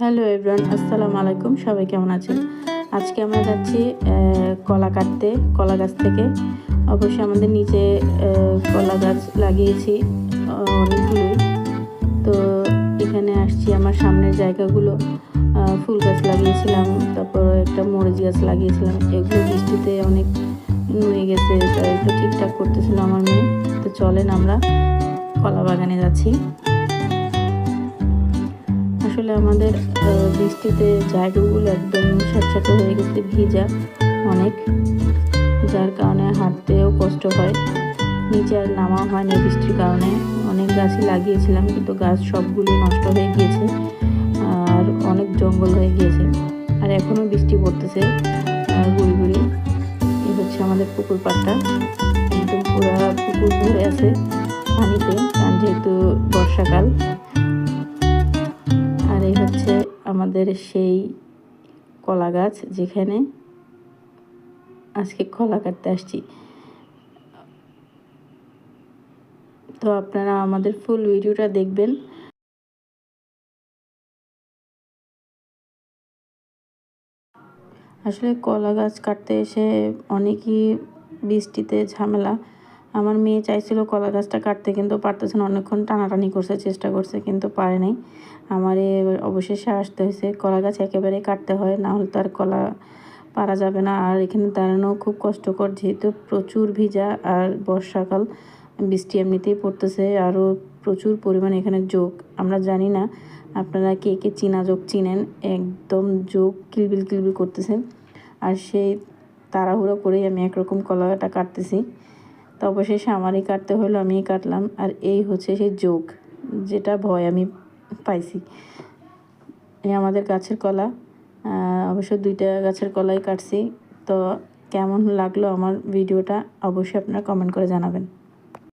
Hello everyone, আসসালামু আলাইকুম। সবাই কেমন আছেন? আজকে আমরা যাচ্ছি কলা কাটতে, কলা গাছ থেকে। অবশ্যই আমাদের নিচে কলা গাছ লাগিয়েছি অনেকগুলোই। তো এখানে আসছি, আমার সামনের জায়গাগুলো ফুল গাছ লাগিয়েছিলাম, তারপর একটা মরিচ গাছ লাগিয়েছিলাম। এগুলো বৃষ্টিতে অনেক নুয়ে গেছে, তাই একটু ঠিকঠাক করতেছিল আমার মেয়ে। তো চলেন আমরা কলা বাগানে যাচ্ছি। আসলে আমাদের বৃষ্টিতে জায়গাগুলো একদম স্যাঁতস্যাঁতে হয়ে গেছে, ভিজা অনেক, যার কারণে হাঁটতেও কষ্ট হয়। নিচে আর নামা হয় না বৃষ্টির কারণে। অনেক গাছই লাগিয়েছিলাম, কিন্তু গাছ সবগুলো নষ্ট হয়ে গিয়েছে আর অনেক জঙ্গল হয়ে গিয়েছে। আর এখনও বৃষ্টি পড়তেছে গুড়ি গুড়ি। এই হচ্ছে আমাদের পুকুর পাড়টা, একদম পুরো পুকুর ভরে আছে পানিতে, কারণ যেহেতু বর্ষাকাল। আর এই হচ্ছে আমাদের সেই কলা গাছ, যেখানে আজকে কলা কাটতে আসছি। তো আপনারা আমাদের ফুল ভিডিওটা দেখবেন। আসলে কলা গাছ কাটতে এসে অনেকই বৃষ্টিতে ঝামেলা। আমার মেয়ে চাইছিল কলা গাছটা কাটতে, কিন্তু পারতেছে না। অনেকক্ষণ টানাটানি করছে, চেষ্টা করছে, কিন্তু পারে নাই। আমার অবশেষে আসতে হয়েছে। কলা গাছ একেবারে কাটতে হয়, না হলে তার কলা পারা যাবে না। আর এখানে দাঁড়ানো খুব কষ্টকর, যেহেতু প্রচুর ভিজা আর বর্ষাকাল, বৃষ্টি এমনিতেই পড়তেছে, আরও প্রচুর পরিমাণে এখানে জোক। আমরা জানি না আপনারা কে কে চীনা জোক চিনেন, একদম জোক কিলবিল কিলবিল করতেছে। আর সেই তাড়াহুড়ো করেই আমি একরকম কলাটা কাটতেছি। তো অবশেষে আমারই কাটতে হলো, আমিই কাটলাম। আর এই হচ্ছে সেই জোক, যেটা ভয় আমি পাইছি। এই আমাদের গাছের কলা, অবশ্য 2টা গাছের কলাই কাটছি। তো কেমন লাগলো আমার ভিডিওটা অবশ্যই আপনারা কমেন্ট করে জানাবেন।